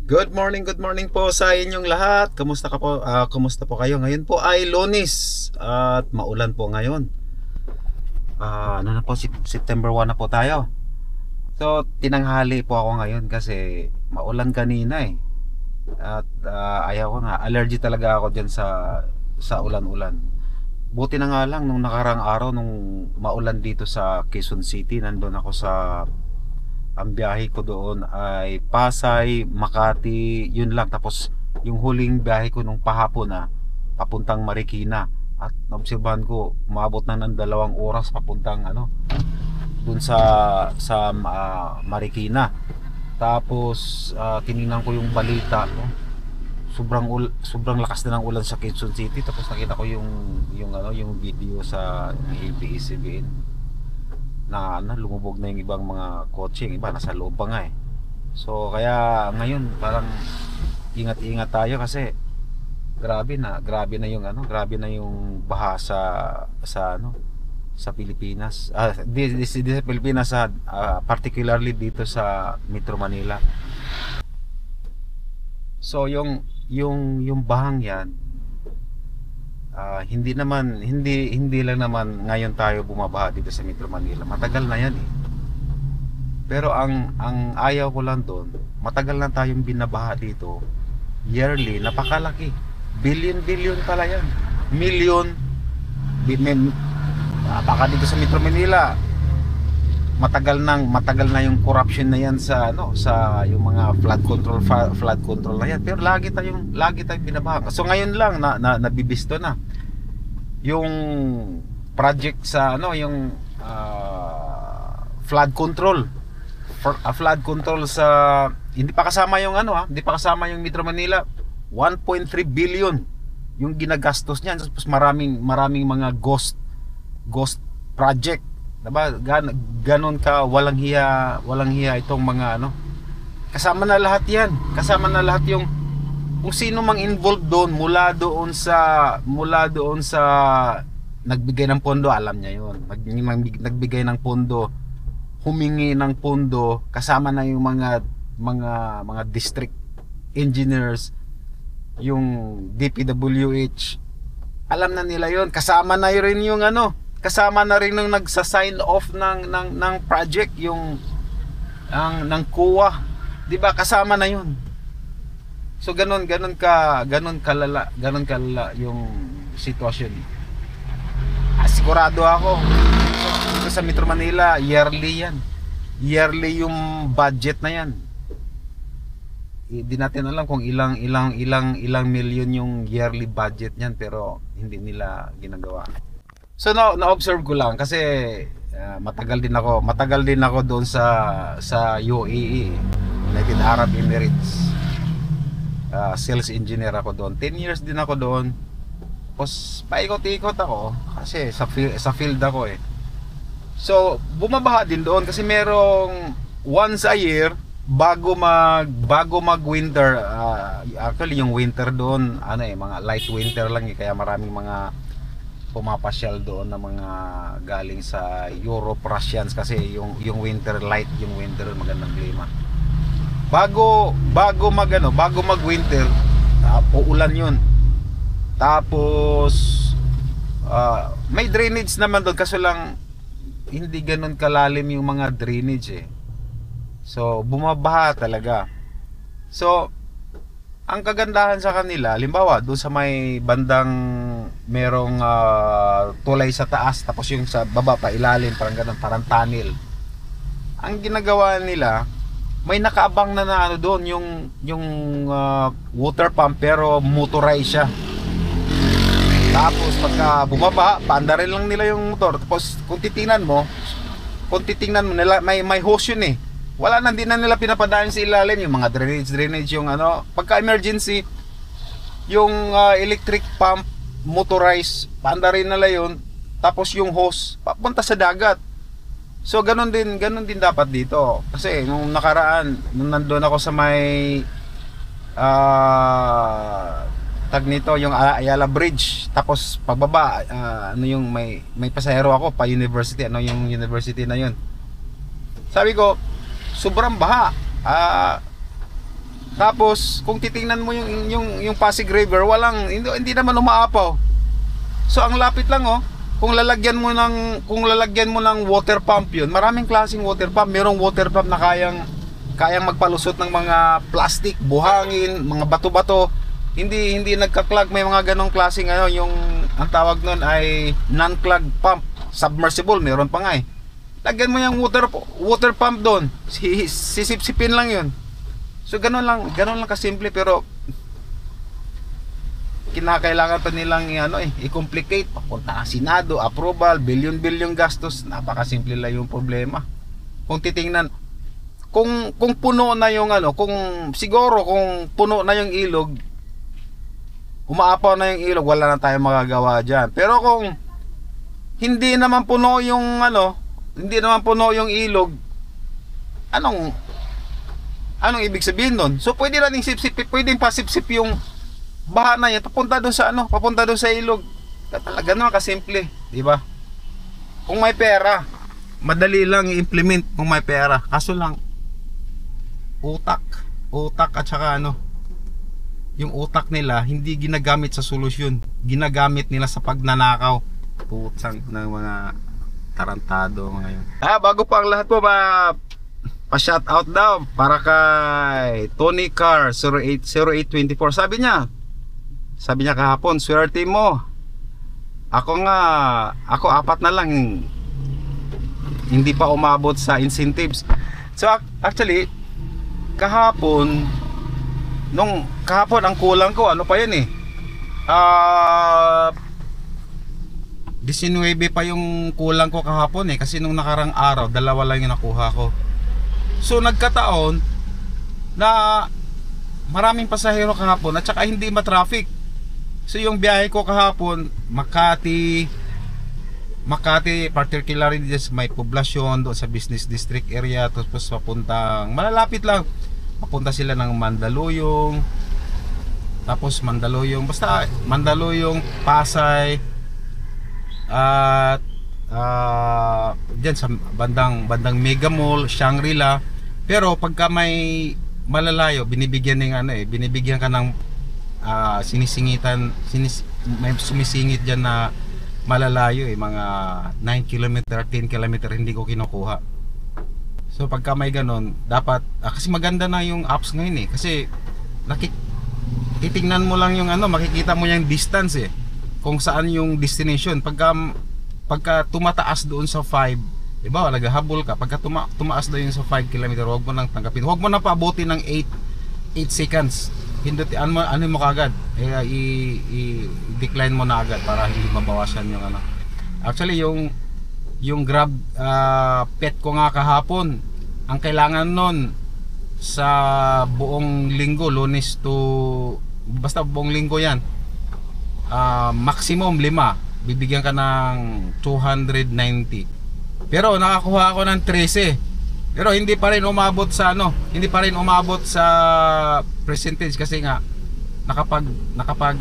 Good morning po sa inyong lahat. Kumusta ka po? Kumusta po kayo? Ngayon po ay Lunes at maulan po ngayon. Ano na po, September 1 na po tayo. So, tinanghali po ako ngayon kasi maulan kanina eh. At ayaw ko nga, allergy talaga ako diyan sa ulan-ulan. Buti na nga lang nung nakarang araw nung maulan dito sa Quezon City, nandun ako sa ang biyahe ko doon ay Pasay, Makati, yun lang. Tapos yung huling biyahe ko nung pahapon na papuntang Marikina. At naobserbahan ko, umabot na ng 2 oras papuntang dun sa Marikina. Tapos tiningnan ko yung balita, no? Sobrang lakas na ng ulan sa Quezon City. Tapos nakita ko yung video sa ABS-CBN na lumubog na yung ibang mga kotse, yung iba nasa loob pa nga eh. So kaya ngayon parang ingat-ingat tayo kasi grabe na yung baha sa Pilipinas. Di sa Pilipinas, particularly dito sa Metro Manila. So yung bahang yan, hindi lang naman ngayon tayo bumabaha dito sa Metro Manila. Matagal na yan eh. Pero ang ayaw ko lang doon, matagal na tayong binabaha dito. Yearly, napakalaki. Billion pala yan. Million. Baka dito sa Metro Manila, matagal na yung corruption na yan sa yung mga flood control na yan. Pero lagi tayong binabaha. So ngayon lang nabibisto na yung project sa yung flood control sa, hindi pa kasama yung hindi pa kasama yung Metro Manila. 1.3 billion yung ginagastos niyan. Tapos maraming mga ghost project, diba? Ganon ka walang hiya itong mga kasama na lahat yan. Kasama na lahat yung kung sino mang involved doon, mula doon sa nagbigay ng pondo, alam niya yun. Nagbigay ng pondo, humingi ng pondo, kasama na yung mga district engineers, yung DPWH, alam na nila yun. Kasama na rin yung kasama na rin nung nagsa-sign off ng project, yung ng COA, 'di ba? Kasama na 'yun. So ganun kalala yung sitwasyon. Sigurado ako dito sa Metro Manila, yearly yung budget na yan. Hindi natin alam kung ilang milyon yung yearly budget niyan, pero hindi nila ginagawa. So na-observe ko lang kasi matagal din ako doon sa UAE, United Arab Emirates. Sales engineer ako doon. 10 years din ako doon. Tapos paikot-ikot ako kasi sa field ako eh. So bumabaha din doon kasi merong once a year bago mag winter. Actually yung winter doon mga light winter lang eh, kaya maraming mga pumapasyal doon na mga galing sa Europe, Russians, kasi yung winter light, yung winter magandang klima. Bago mag winter, uulan yun. Tapos may drainage naman doon, kaso lang hindi ganun kalalim yung mga drainage eh. So bumabaha talaga. So ang kagandahan sa kanila, halimbawa doon sa may bandang merong tulay sa taas, tapos yung sa baba pa ilalim, parang ganun, parang tunnel. Ang ginagawa nila, may nakaabang na doon yung water pump, pero motorized siya. Tapos pagka bumaba, paandarin lang nila yung motor. Tapos kung titingnan mo nila, may hose yun eh. Wala na, din na nila pinapadayon sa ilalim yung mga drainage yung pagka emergency, yung electric pump motorized, paandarin nila yun. Tapos yung hose papunta sa dagat. So ganun din dapat dito. Kasi nung nakaraan, nung nandoon ako sa may tag nito, yung Ayala Bridge, tapos pagbaba, yung may pasahero ako pa university, yung university na yun. Sabi ko, sobrang baha. Tapos kung titingnan mo yung Pasig River, hindi naman umaapaw. So ang lapit lang oh. Kung lalagyan mo ng water pump 'yun, maraming klaseng water pump. Merong water pump na kayang magpalusot ng mga plastic, buhangin, mga bato-bato. Hindi nagka-clog. May mga ganong klaseng ano, yung ang tawag nun ay non-clog pump, submersible, meron pa nga eh. Lagyan mo yung water pump doon. Sisip-sipin lang 'yun. So ganun lang kasimple, pero kinakailangan pa nilang i-complicate, papunta sa Senado, approval, billion gastos. Napakasimple lang yung problema. Kung titingnan, kung puno na yung kung puno na yung ilog, umaapaw na yung ilog, wala na tayong magagawa diyan. Pero kung hindi naman puno yung ilog, anong ibig sabihin nun? So pwede nating pwedeng pasipsip yung baha na yan papunta doon sa ilog. Talaga naman kasimple, di ba? Kung may pera, madali lang i-implement kung may pera. Kaso lang utak at saka yung utak nila hindi ginagamit sa solusyon, ginagamit nila sa pagnanakaw. Putang ng mga tarantado mga yun. Bago pa ang lahat po, pa-shout out daw para kay Tony Car 080824. Sabi niya kahapon, swerte mo. Ako 4 na lang hindi pa umabot sa incentives. So actually kahapon ang kulang ko pa yun eh. 19 pa yung kulang ko kahapon eh, kasi nung nakarang araw 2 lang yung nakuha ko. So nagkataon na maraming pasahero kahapon at saka hindi ma-traffic. So yung biyahe ko kahapon, Makati, particularly may poblasyon doon sa business district area, tapos papuntang malalapit lang, papunta sila ng Mandaluyong, tapos basta Mandaluyong, Pasay, at dyan sa bandang Mega Mall, Shangri-La. Pero pagka may malalayo, binibigyan ka ng may sumisingit dyan na malalayo mga 9 km, 10 km hindi ko kinukuha. So pagka may ganon, dapat kasi maganda na yung apps ngayon eh, kasi titingnan mo lang yung makikita mo yung distance eh, kung saan yung destination. Pagka tumataas doon sa 5, diba, naghahabol ka, pagka tumaas doon sa 5 km, huwag mo nang tanggapin, huwag mo nang paabutin ng 8 seconds. Hindutin mo kagad, i-decline mo na agad para hindi mabawasan yung Actually yung Grab pet ko nga kahapon, ang kailangan nun sa buong linggo, Lunes to basta buong linggo yan, maximum 5, bibigyan ka ng 290. Pero nakakuha ako ng 13. Pero hindi pa rin umabot sa percentage, kasi nga nakapag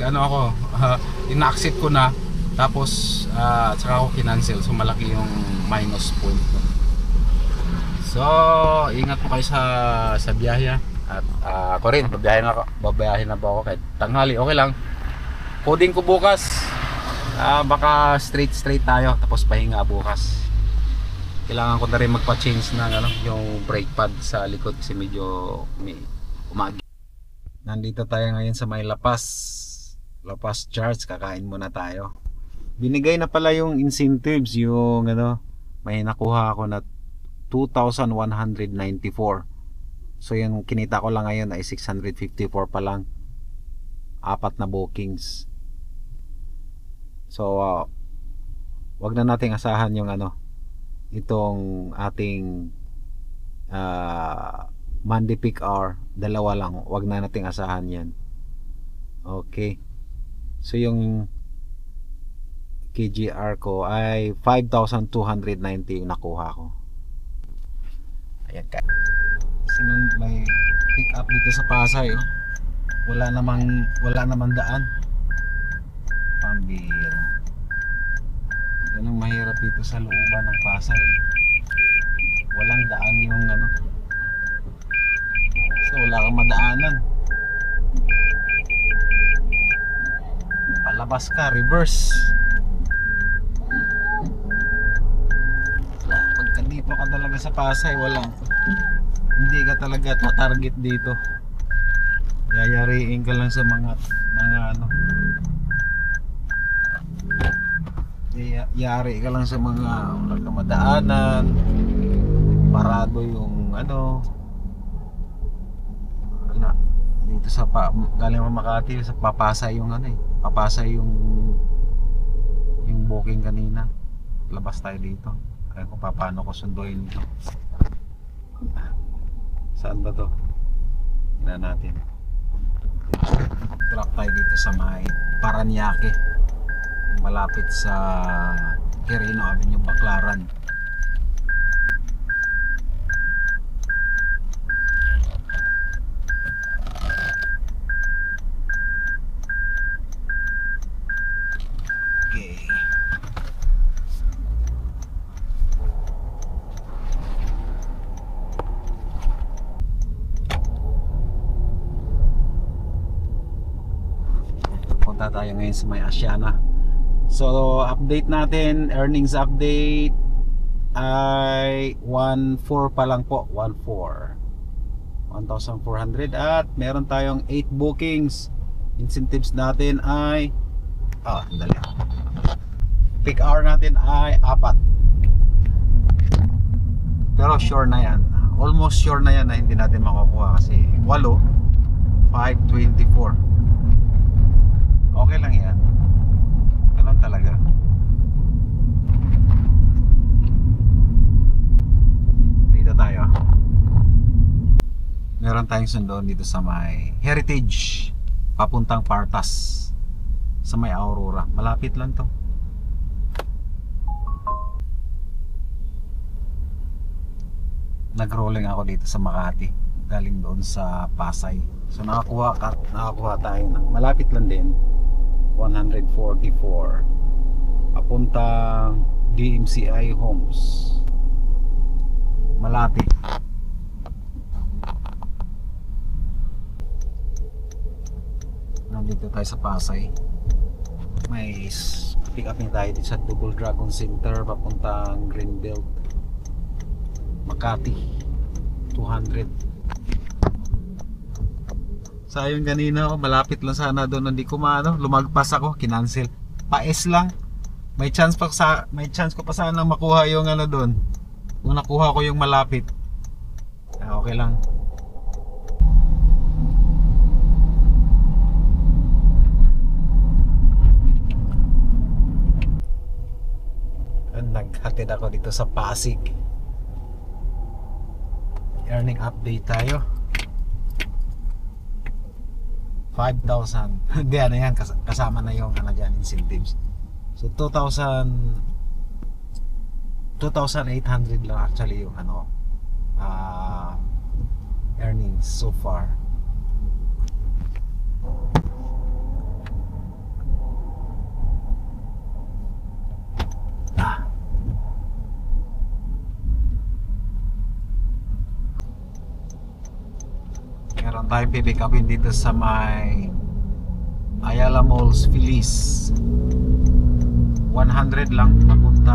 ako ina-accept ko na, tapos saka ako kinancel, so malaki yung minus point. So ingat po kayo sa biyahe, at ako rin babayahin na po ako kahit tanghali, okay lang. Coding ko bukas, baka straight tayo, tapos pahinga bukas. Kailangan ko na rin magpa-change ng yung brake pad sa likod kasi medyo umagi. Nandito tayo ngayon sa may La Paz Charge, kakain muna tayo. Binigay na pala yung incentives, yung may nakuha ako na 2,194. So yung kinita ko lang ngayon ay 654 pa lang. 4 na bookings. So wag na nating asahan yung itong ating Monday peak hour, 2 lang, wag na nating asahan yan. Okay, so yung KGR ko ay 5,290 yung nakuha ko. Ayan ka. May pick up dito sa Pasay wala namang daan. Pambira. Ganun mahirap dito sa looban ng Pasay. Walang daan yung So wala kang madaanan. Palabas ka, reverse. Pagka dito ka talaga sa Pasay, hindi ka talaga tatarget dito. Yayariin ka lang sa mga ano. Yari ka lang sa mga wala kang madaanan. Parado yung ano. Dito sa galing sa Makati sa Papasay yung ano Papasay yung booking kanina. Labas tayo dito. Alam ko paano ko sunduin ito. Saan ba to? Tingnan natin. Drop tayo dito sa may Paranaque, malapit sa Quirino Avenue, Baclaran. Punta tayo ngayon sa may Asiana. So update natin, earnings update ay 1.4 pa lang po, 1,400 at meron tayong 8 bookings. Incentives natin ay dali. Peak hour natin ay 4. Pero sure na yan, almost sure na yan na hindi natin makukuha kasi 524. Okay lang yan. Ganun talaga. Dito tayo. Meron tayong sundoon dito sa may Heritage papuntang Partas sa may Aurora. Malapit lang to. Nag-rolling ako dito sa Makati galing doon sa Pasay. So nakakuha tayo ng malapit lang din, 144 papuntang DMCI Homes, Malate. Nandito tayo sa Pasay. May pick up tayo dito sa Double Dragon Center papuntang Greenbelt, Makati, 200. Sayang kanina malapit lang sana doon, hindi ko lumagpas ako, kinancel. Pa-S lang. May chance ko pa sana makuha yung ano doon. Kung nakuha ko yung malapit. Okay lang. Naghatid ako dito sa Pasig. Earning update tayo. 5,000. Hindi, ano yan, kasama na yung dyan, incentives. So 2,800 lang actually yung earnings so far. Meron tayong pipick upin dito sa may Ayala Malls, Feliz. 100 lang papunta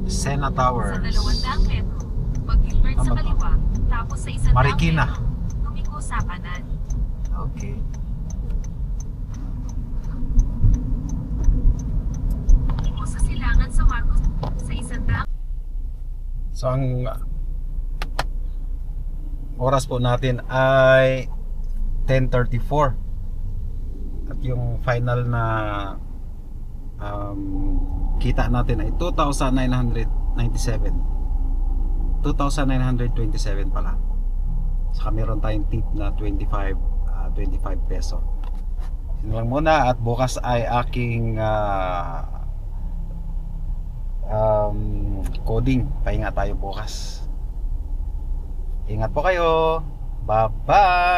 Sena Towers. Sa 200 metro, mag-invert sa kaliwa, tapos sa 100 Marikina. metro, lumiko sa kanan. Okay. Liko sa silangan sa Marcos sa 100. So ang oras po natin ay 10:34 at yung final na kita natin ay 2,997 pala. Saka meron tayong tip na 25 peso. Yun lang muna at bukas ay aking coding. Pahinga tayo bukas. Ingat po kayo. Bye-bye.